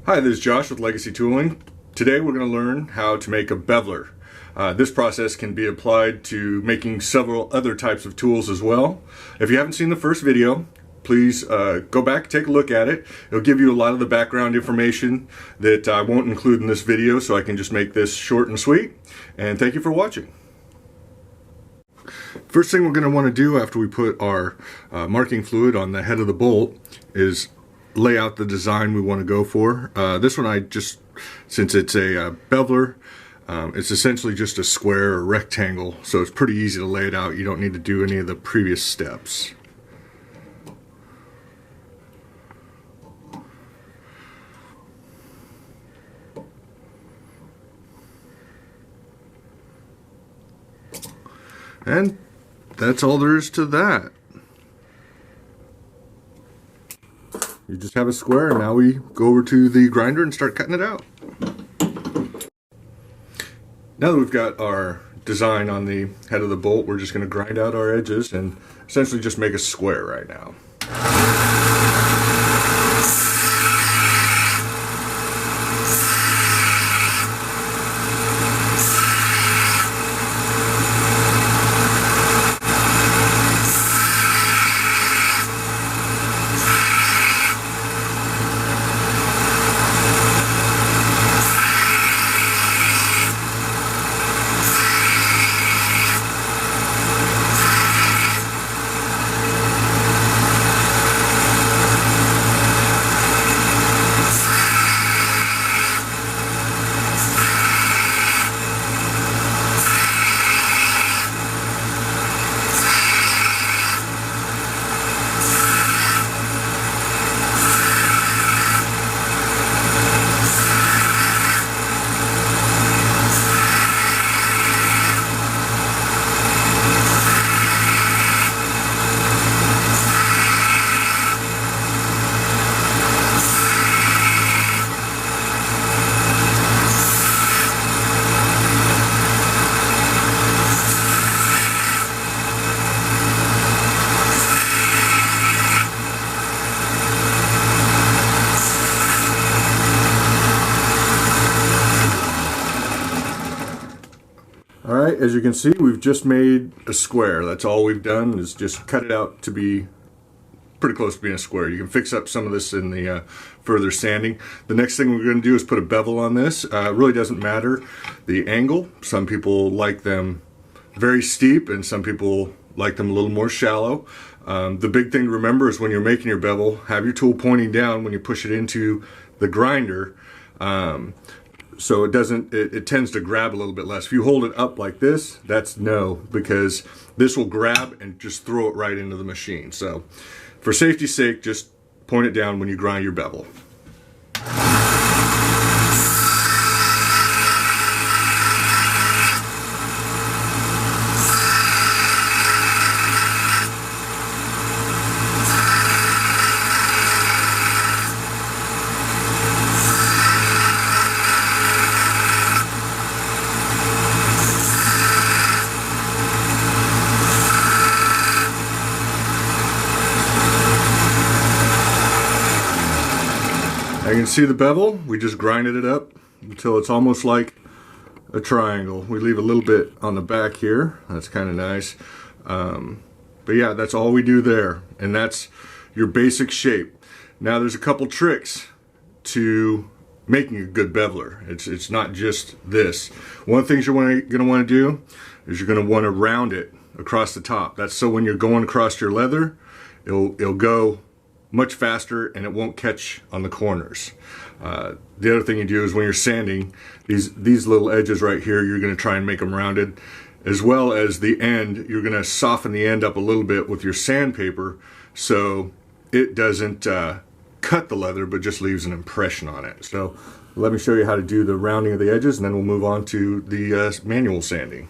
Hi, this is Josh with Legacy Tooling. Today we're going to learn how to make a beveler. This process can be applied to making several other types of tools as well. If you haven't seen the first video, please go back, take a look at it. It'll give you a lot of the background information that I won't include in this video, so I can just make this short and sweet. And thank you for watching. First thing we're going to want to do after we put our marking fluid on the head of the bolt is lay out the design we want to go for. This one since it's a beveler, it's essentially just a square or rectangle, so it's pretty easy to lay it out. You don't need to do any of the previous steps. And that's all there is to that. You just have a square, and now we go over to the grinder and start cutting it out. Now that we've got our design on the head of the bolt, we're just going to grind out our edges and essentially just make a square right now. Alright, as you can see, we've just made a square. That's all we've done, is just cut it out to be pretty close to being a square. You can fix up some of this in the further sanding. The next thing we're going to do is put a bevel on this. It really doesn't matter the angle. Some people like them very steep, and some people like them a little more shallow. The big thing to remember is when you're making your bevel, have your tool pointing down when you push it into the grinder. So it tends to grab a little bit less. If you hold it up like this, that's no, because this will grab and just throw it right into the machine. So for safety's sake, just point it down when you grind your bevel. You can see the bevel. We just grinded it up until it's almost like a triangle. We leave a little bit on the back here. That's kind of nice. But yeah, that's all we do there. And that's your basic shape. Now there's a couple tricks to making a good beveler. It's not just this. One of the things you're going to want to do is you're going to want to round it across the top. That's so when you're going across your leather, it'll go much faster and it won't catch on the corners. The other thing you do is when you're sanding, these little edges right here, you're going to try and make them rounded, as well as the end. You're going to soften the end up a little bit with your sandpaper so it doesn't cut the leather but just leaves an impression on it. So let me show you how to do the rounding of the edges, and then we'll move on to the manual sanding.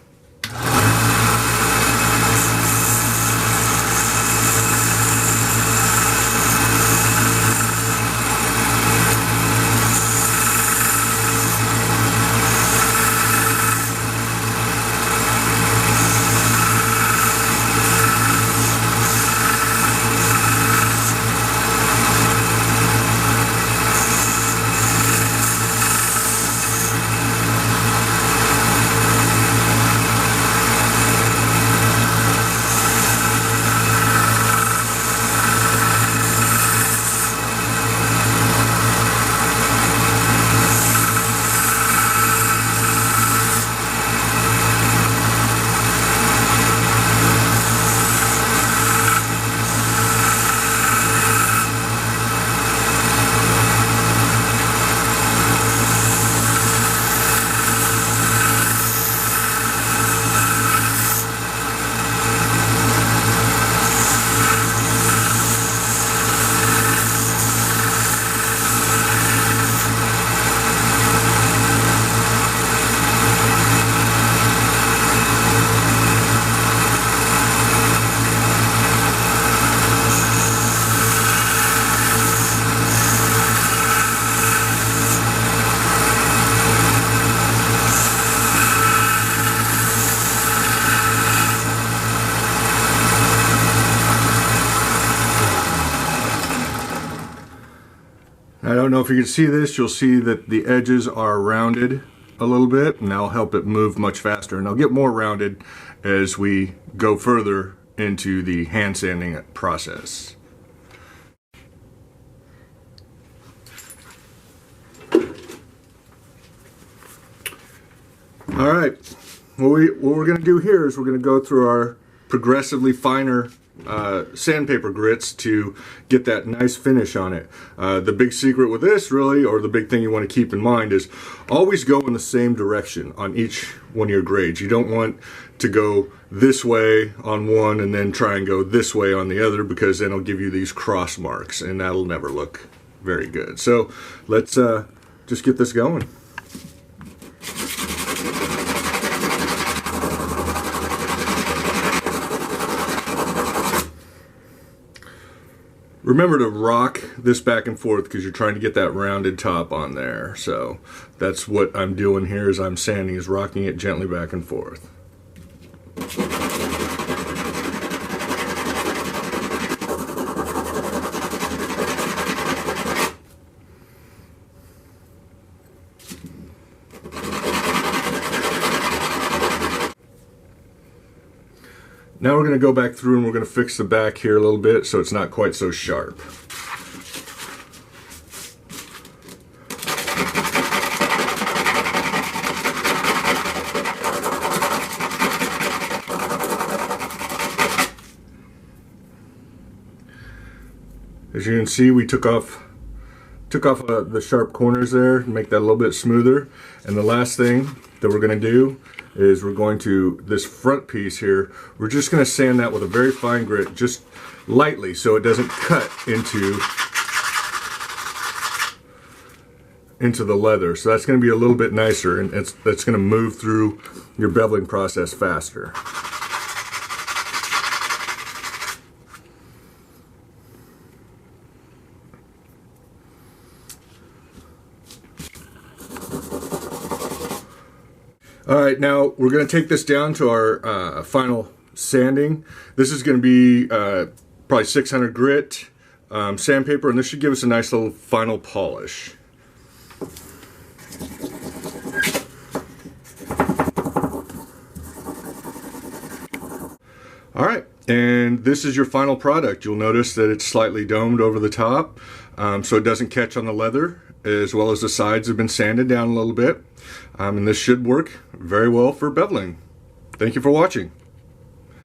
I don't know if you can see this. You'll see that the edges are rounded a little bit, and that'll help it move much faster. And they'll get more rounded as we go further into the hand sanding process. All right, what we're going to do here is we're going to go through our progressively finer sandpaper grits to get that nice finish on it. The big secret with this, really, or the big thing you want to keep in mind, is always go in the same direction on each one of your grades. You don't want to go this way on one and then try and go this way on the other, because then it'll give you these cross marks, and that'll never look very good. So let's just get this going. Remember to rock this back and forth because you're trying to get that rounded top on there. So that's what I'm doing here, is I'm sanding, is rocking it gently back and forth. Now we're going to go back through and we're going to fix the back here a little bit so it's not quite so sharp. As you can see, we took off the sharp corners there to make that a little bit smoother. And the last thing that we're going to do is we're going to, this front piece here, we're just going to sand that with a very fine grit, just lightly, so it doesn't cut into the leather. So that's going to be a little bit nicer, and that's going to move through your beveling process faster. All right, now we're going to take this down to our final sanding. This is going to be probably 600 grit sandpaper, and this should give us a nice little final polish. All right, and this is your final product. You'll notice that it's slightly domed over the top, so it doesn't catch on the leather, as well as the sides have been sanded down a little bit. And this should work very well for beveling. Thank you for watching.